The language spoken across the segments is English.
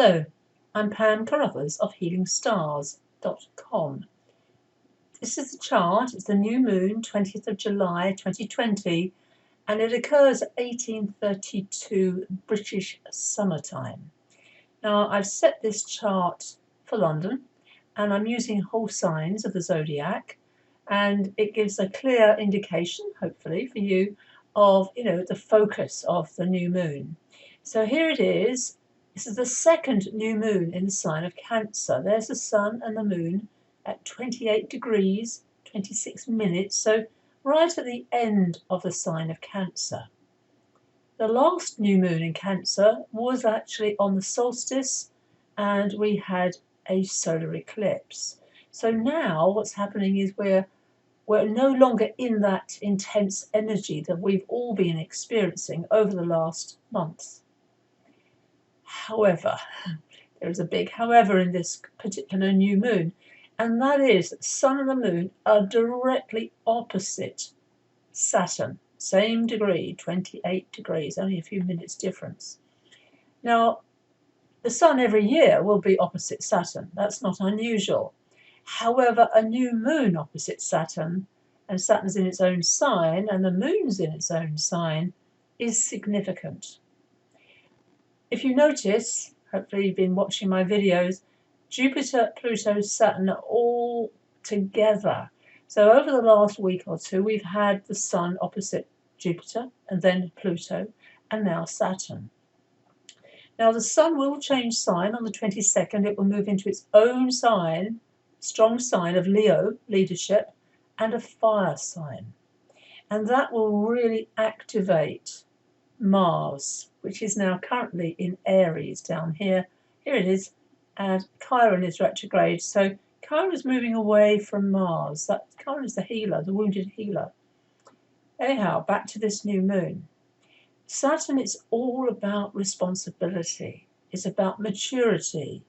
Hello, I'm Pam Carruthers of HealingStars.com. This is the chart. It's the new moon, 20th of July 2020, and it occurs at 1832 British summertime. Now, I've set this chart for London, and I'm using whole signs of the zodiac, and it gives a clear indication, hopefully for you, of the focus of the new moon. So here it is. This is the second new moon in the sign of Cancer. There's the sun and the moon at 28 degrees, 26 minutes, so right at the end of the sign of Cancer. The last new moon in Cancer was actually on the solstice, and we had a solar eclipse. So now what's happening is we're no longer in that intense energy that we've all been experiencing over the last month. However, there is a big however in this particular new moon, and that is that the sun and the moon are directly opposite Saturn. Same degree, 28 degrees, only a few minutes difference. Now, the sun every year will be opposite Saturn. That's not unusual. However, a new moon opposite Saturn, and Saturn's in its own sign, and the moon's in its own sign, is significant. If you notice, hopefully you've been watching my videos, Jupiter, Pluto, Saturn are all together. So over the last week or two, we've had the sun opposite Jupiter, and then Pluto, and now Saturn. Now the sun will change sign on the 22nd. It will move into its own sign, strong sign of Leo, leadership, and a fire sign. And that will really activate Mars, which is now currently in Aries down here. Here it is, and Chiron is retrograde. So Chiron is moving away from Mars. That Chiron is the healer, the wounded healer. Anyhow, back to this new moon. Saturn is all about responsibility. It's about maturity.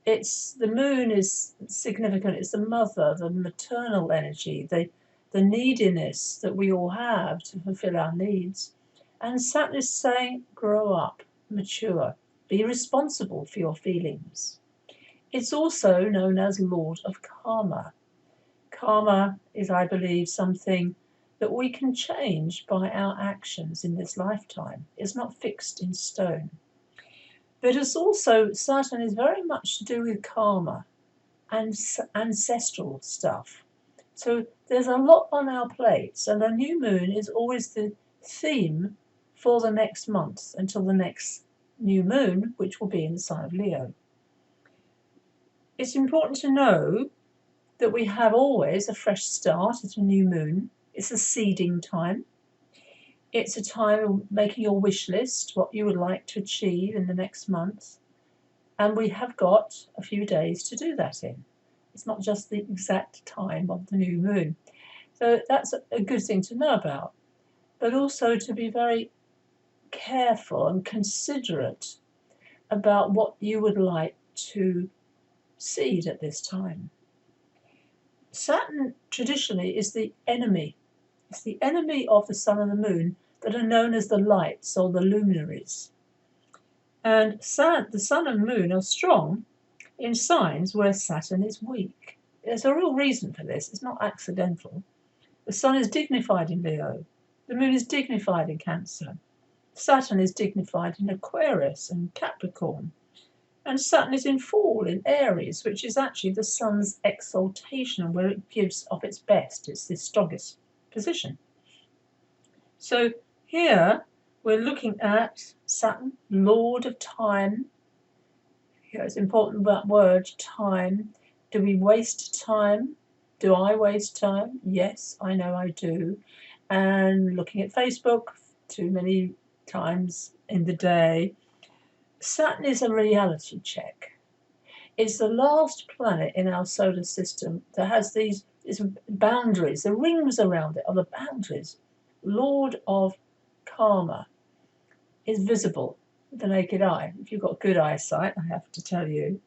The moon is significant. It's the mother, the maternal energy, the neediness that we all have to fulfill our needs. And Saturn is saying, grow up, mature, be responsible for your feelings. It's also known as Lord of Karma. Karma is, I believe, something that we can change by our actions in this lifetime. It's not fixed in stone. But it's also, Saturn is very much to do with karma and ancestral stuff. So there's a lot on our plates, and a new moon is always the theme for the next month until the next new moon, which will be in the sign of Leo. It's important to know that we have always a fresh start at a new moon. It's a seeding time. It's a time of making your wish list, what you would like to achieve in the next month. And we have got a few days to do that in. It's not just the exact time of the new moon. So that's a good thing to know about. But also to be very careful and considerate about what you would like to seed at this time. Saturn traditionally is the enemy. It's the enemy of the sun and the moon that are known as the lights or the luminaries. And the sun and moon are strong in signs where Saturn is weak. There's a real reason for this. It's not accidental. The sun is dignified in Leo. The moon is dignified in Cancer. Saturn is dignified in Aquarius and Capricorn. And Saturn is in fall in Aries, which is actually the sun's exaltation, where it gives of its best. It's the strongest position. So here we're looking at Saturn, Lord of Time. Here it's important that word, time. Do we waste time? Do I waste time? Yes, I know I do. And looking at Facebook too many times in the day. Saturn is a reality check. It's the last planet in our solar system that has these boundaries. The rings around it are the boundaries. Lord of Karma is visible with the naked eye. If you've got good eyesight, I have to tell you.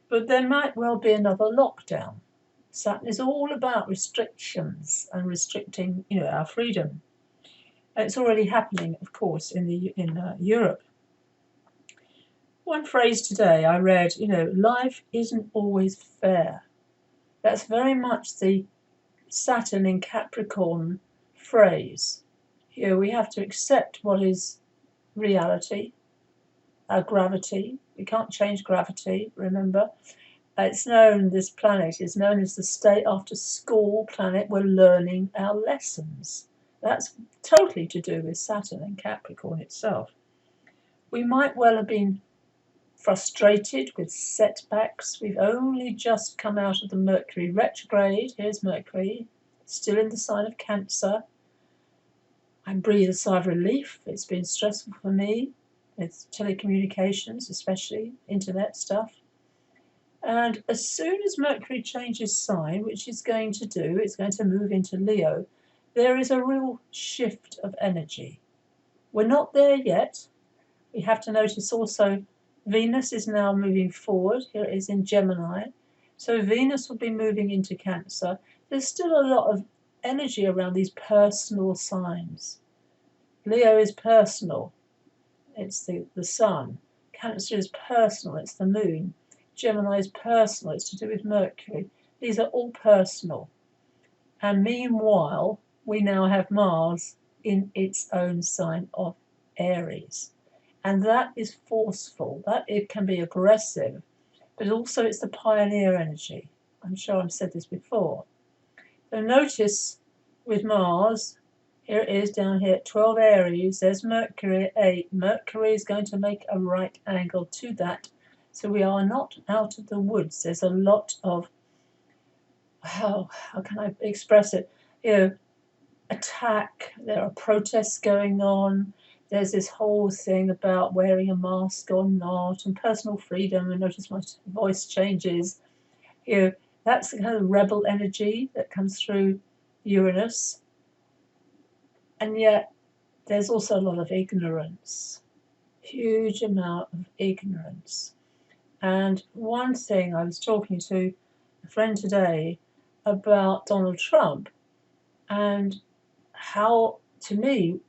But there might well be another lockdown. Saturn is all about restrictions and restricting, our freedom. And it's already happening, of course, in Europe. One phrase today I read, life isn't always fair. That's very much the Saturn in Capricorn phrase. We have to accept what is reality, our gravity. We can't change gravity, remember. This planet is known as the stay after school planet. We're learning our lessons. That's totally to do with Saturn and Capricorn itself. We might well have been frustrated with setbacks. We've only just come out of the Mercury retrograde. Here's Mercury, still in the sign of Cancer. I breathe a sigh of relief. It's been stressful for me with telecommunications, especially internet stuff. And as soon as Mercury changes sign, which it's going to do, it's going to move into Leo, there is a real shift of energy. We're not there yet. We have to notice also Venus is now moving forward. Here it is in Gemini. So Venus will be moving into Cancer. There's still a lot of energy around these personal signs. Leo is personal. It's the sun. Cancer is personal. It's the moon. Gemini is personal. It's to do with Mercury. These are all personal. And meanwhile, we now have Mars in its own sign of Aries. And that is forceful. That it can be aggressive. But also it's the pioneer energy. I'm sure I've said this before. So notice with Mars, here it is down here at 12 Aries. There's Mercury at 8. Mercury is going to make a right angle to that. So we are not out of the woods. There's a lot of, how can I express it? Attack. There are protests going on. There's this whole thing about wearing a mask or not, and personal freedom. And notice my voice changes. That's the kind of rebel energy that comes through Uranus. And yet, there's also a lot of ignorance. Huge amount of ignorance. And one thing, I was talking to a friend today about Donald Trump and how, to me,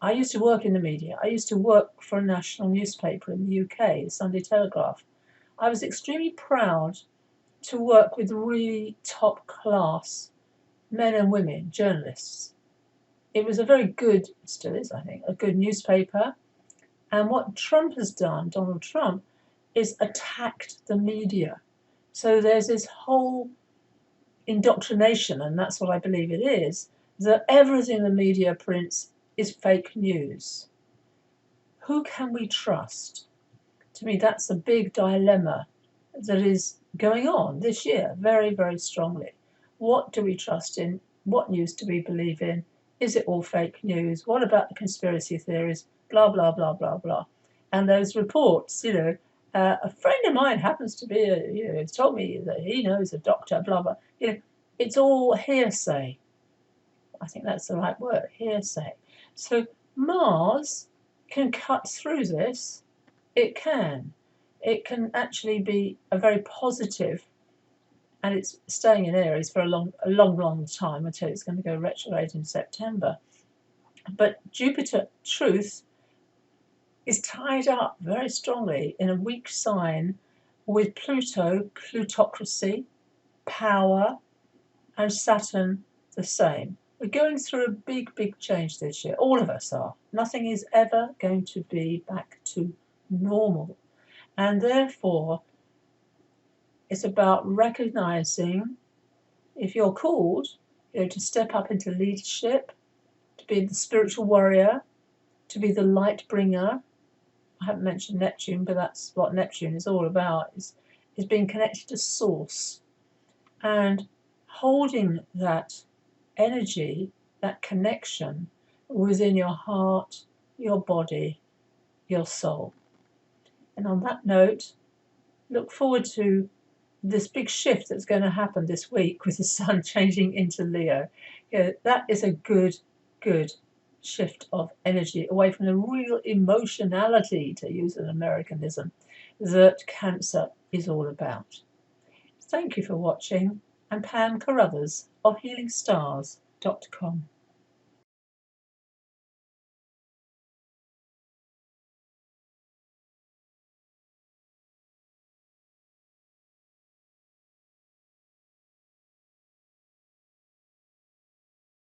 I used to work in the media. I used to work for a national newspaper in the UK, the Sunday Telegraph. I was extremely proud to work with really top class men and women, journalists. It was a very good, still is I think, a good newspaper. And what Trump has done, Donald Trump, is attacked the media. So there's this whole indoctrination, and that's what I believe it is, that everything the media prints is fake news. Who can we trust? To me, that's a big dilemma that is going on this year very, very strongly. What do we trust in? What news do we believe in? Is it all fake news? What about the conspiracy theories? Blah, blah, blah, blah, blah. And those reports, a friend of mine happens to be, has told me that he knows a doctor, blah, blah. It's all hearsay. I think that's the right word, hearsay. So Mars can cut through this. It can. It can actually be a very positive, and it's staying in Aries for a long time until it's going to go retrograde in September. But Jupiter, truth, is tied up very strongly in a weak sign with Pluto, plutocracy, power, and Saturn the same. We're going through a big, big change this year. All of us are. Nothing is ever going to be back to normal. And therefore, it's about recognizing, if you're called, to step up into leadership, to be the spiritual warrior, to be the light bringer. I haven't mentioned Neptune, but that's what Neptune is all about, is being connected to source and holding that energy, that connection within your heart, your body, your soul. And on that note, look forward to this big shift that's going to happen this week with the sun changing into Leo. That is a good shift of energy away from the real emotionality, to use an Americanism, that Cancer is all about. Thank you for watching. I'm Pam Carruthers of HealingStars.com.